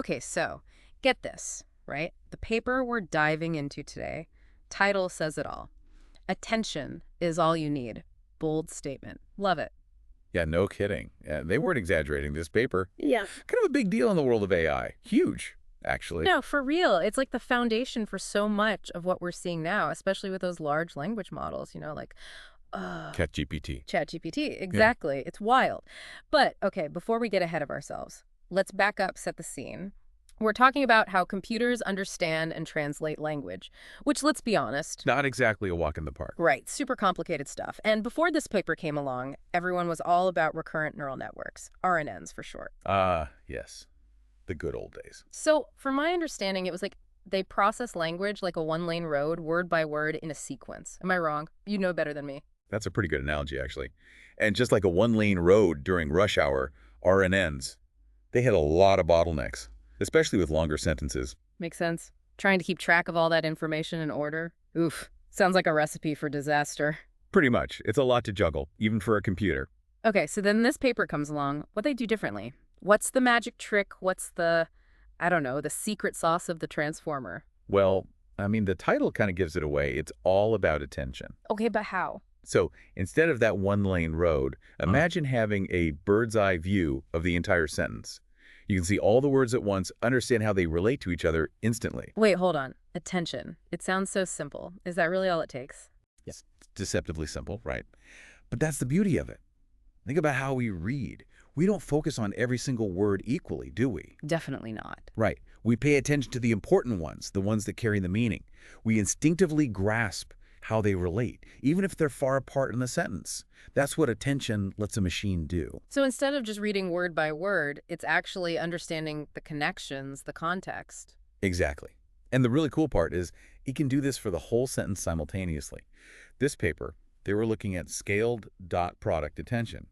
Okay, so get this, right? The paper we're diving into today, title says it all. Attention is all you need. Bold statement. Love it. Yeah, no kidding. They weren't exaggerating. This paper, Yeah. kind of a big deal in the world of AI. Huge, actually. No, for real. It's like the foundation for so much of what we're seeing now, especially with those large language models, like ChatGPT. ChatGPT. Yeah. Exactly. It's wild. But, okay, before we get ahead of ourselves, let's back up, set the scene. We're talking about how computers understand and translate language, which, let's be honest, Not exactly a walk in the park. right, super complicated stuff. And before this paper came along, everyone was all about recurrent neural networks, RNNs for short. Yes. The good old days. So, from my understanding, it was like they process language like a one-lane road, word by word, in a sequence. Am I wrong? You know better than me. That's a pretty good analogy, actually. And just like a one-lane road during rush hour, RNNs, they had a lot of bottlenecks, especially with longer sentences. Makes sense. Trying to keep track of all that information in order. Oof. Sounds like a recipe for disaster. Pretty much. It's a lot to juggle, even for a computer. Okay, so then this paper comes along. What they do differently? What's the magic trick? What's the, I don't know, the secret sauce of the transformer? Well, I mean, the title kind of gives it away. It's all about attention. Okay, but how? So instead of that one-lane road, imagine having a bird's-eye view of the entire sentence. You can see all the words at once, understand how they relate to each other instantly. Wait, hold on. Attention. It sounds so simple. Is that really all it takes? Yes. Deceptively simple, right? But that's the beauty of it. Think about how we read. We don't focus on every single word equally, do we? Definitely not. Right. We pay attention to the important ones, the ones that carry the meaning. We instinctively grasp how they relate, even if they're far apart in the sentence. That's what attention lets a machine do. So instead of just reading word by word, it's actually understanding the connections, the context. Exactly. And the really cool part is it can do this for the whole sentence simultaneously. This paper, they were looking at scaled dot product attention.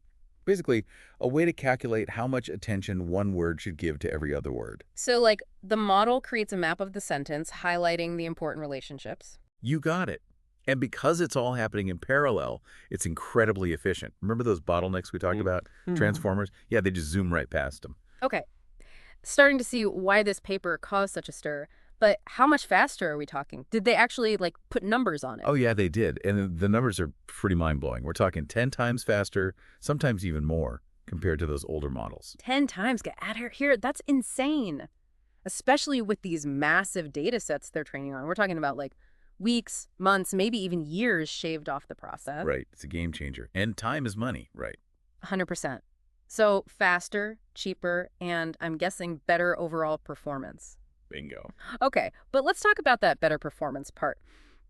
Basically, a way to calculate how much attention one word should give to every other word. So, like, the model creates a map of the sentence, highlighting the important relationships. You got it. And because it's all happening in parallel, it's incredibly efficient. Remember those bottlenecks we talked about? Transformers? Yeah, they just zoom right past them. Okay, starting to see why this paper caused such a stir. But how much faster are we talking? Did they actually, like, put numbers on it? Oh, yeah, they did. And the numbers are pretty mind-blowing. We're talking 10 times faster, sometimes even more, compared to those older models. 10 times? Get out of here. That's insane. Especially with these massive data sets they're training on. We're talking about, like, weeks, months, maybe even years shaved off the process. Right. It's a game changer. And time is money, right? 100%. So faster, cheaper, and I'm guessing better overall performance. Bingo. Okay, but let's talk about that better performance part.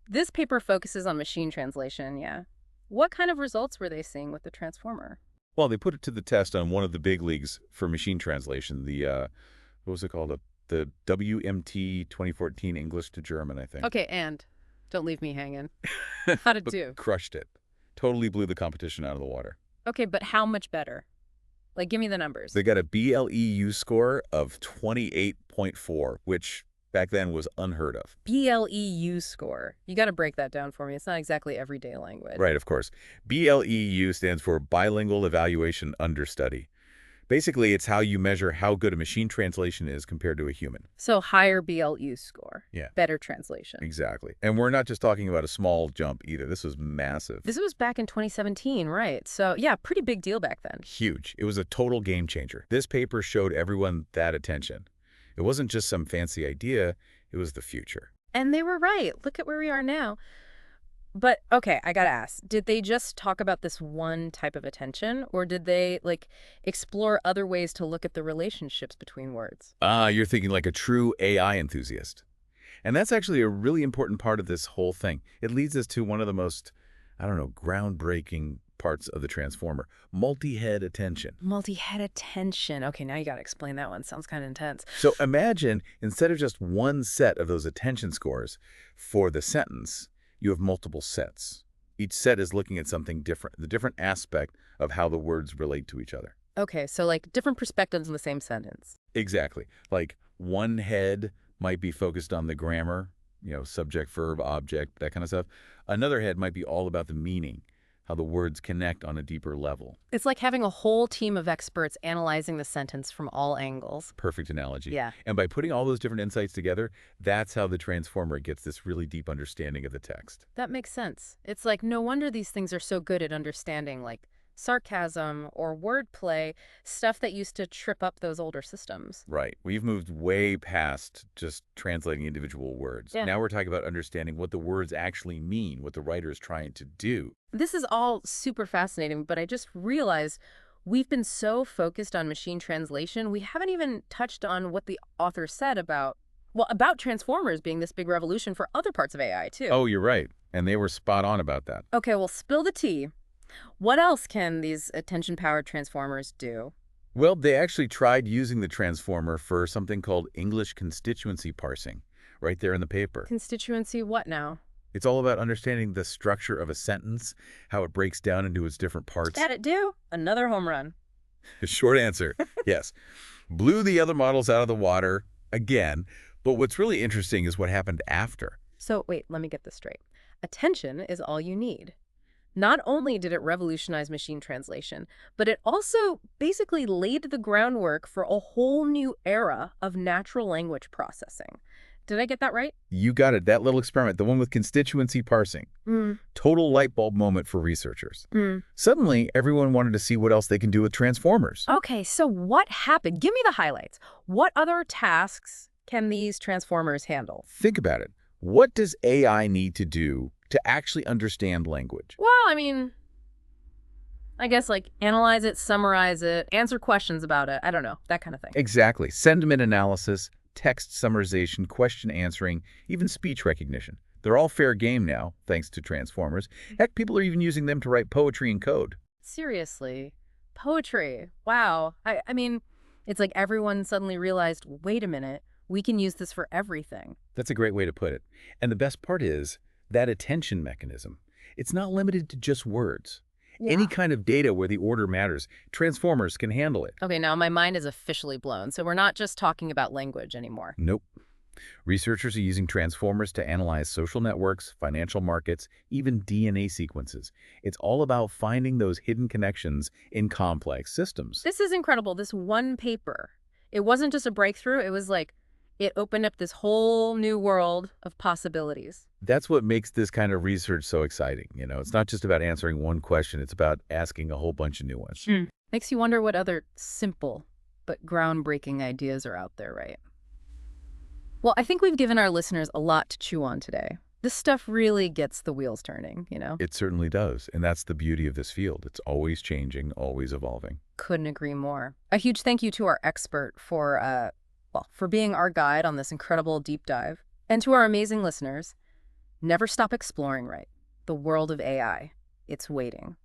This paper focuses on machine translation, yeah. What kind of results were they seeing with the transformer? Well, they put it to the test on one of the big leagues for machine translation, the, what was it called? The WMT 2014 English to German, I think. Okay, and don't leave me hanging. How'd it But do? crushed it. Totally blew the competition out of the water. Okay, but how much better? Like, give me the numbers. They got a BLEU score of 28.4, which back then was unheard of. BLEU score. You got to break that down for me. It's not exactly everyday language. Right, of course. BLEU stands for Bilingual Evaluation Understudy. Basically, it's how you measure how good a machine translation is compared to a human. So higher BLEU score. Yeah. Better translation. Exactly. And we're not just talking about a small jump either. This was massive. This was back in 2017, right? So yeah, pretty big deal back then. Huge. It was a total game changer. This paper showed everyone that attention. It wasn't just some fancy idea, it was the future. And they were right. Look at where we are now. But, okay, I gotta ask, did they just talk about this one type of attention, or did they, like, explore other ways to look at the relationships between words? You're thinking like a true AI enthusiast. And that's actually a really important part of this whole thing. It leads us to one of the most, I don't know, groundbreaking parts of the transformer, multi-head attention. Multi-head attention. Okay, now you gotta explain that one. Sounds kind of intense. So imagine, instead of just one set of those attention scores for the sentence, you have multiple sets. Each set is looking at something different, the different aspect of how the words relate to each other. Okay, so, like, different perspectives in the same sentence. Exactly. Like one head might be focused on the grammar, subject, verb, object, that kind of stuff. Another head might be all about the meaning, how the words connect on a deeper level. It's like having a whole team of experts analyzing the sentence from all angles. Perfect analogy. Yeah, And by putting all those different insights together, that's how the transformer gets this really deep understanding of the text. that makes sense. It's like no wonder these things are so good at understanding, like, sarcasm or wordplay, stuff that used to trip up those older systems. Right. We've moved way past just translating individual words. Yeah. Now we're talking about understanding what the words actually mean, what the writer is trying to do. This is all super fascinating, but I just realized we've been so focused on machine translation, we haven't even touched on what the author said about, well, about transformers being this big revolution for other parts of AI, too. Oh, you're right. And they were spot on about that. Okay, well, spill the tea. What else can these attention-powered transformers do? Well, they actually tried using the transformer for something called English constituency parsing, right there in the paper. Constituency what now? It's all about understanding the structure of a sentence, how it breaks down into its different parts. That it do? Another home run. Short answer, yes. Blew the other models out of the water again, but what's really interesting is what happened after. So wait, let me get this straight. Attention is all you need. Not only did it revolutionize machine translation, but it also basically laid the groundwork for a whole new era of natural language processing. Did I get that right? You got it, that little experiment, the one with constituency parsing. Mm. Total light bulb moment for researchers. Mm. Suddenly, everyone wanted to see what else they can do with transformers. Okay, so what happened? Give me the highlights. What other tasks can these transformers handle? Think about it. What does AI need to do to actually understand language? Well, I mean, I guess like analyze it, summarize it, answer questions about it. I don't know, that kind of thing. Exactly. Sentiment analysis, text summarization, question answering, even speech recognition. They're all fair game now, thanks to transformers. Heck, people are even using them to write poetry and code. Seriously, poetry. Wow. I mean, it's like everyone suddenly realized, wait a minute, we can use this for everything. That's a great way to put it. And the best part is that attention mechanism. It's not limited to just words. Yeah. Any kind of data where the order matters, transformers can handle it. Okay, now my mind is officially blown. So we're not just talking about language anymore. Nope. Researchers are using transformers to analyze social networks, financial markets, even DNA sequences. It's all about finding those hidden connections in complex systems. This is incredible. This one paper, it wasn't just a breakthrough. It was like it opened up this whole new world of possibilities. That's what makes this kind of research so exciting. It's not just about answering one question. It's about asking a whole bunch of new ones. Makes you wonder what other simple but groundbreaking ideas are out there, right? Well, I think we've given our listeners a lot to chew on today. This stuff really gets the wheels turning, you know? It certainly does. And that's the beauty of this field. It's always changing, always evolving. Couldn't agree more. A huge thank you to our expert for being our guide on this incredible deep dive. And to our amazing listeners, never stop exploring, right? The world of AI. It's waiting.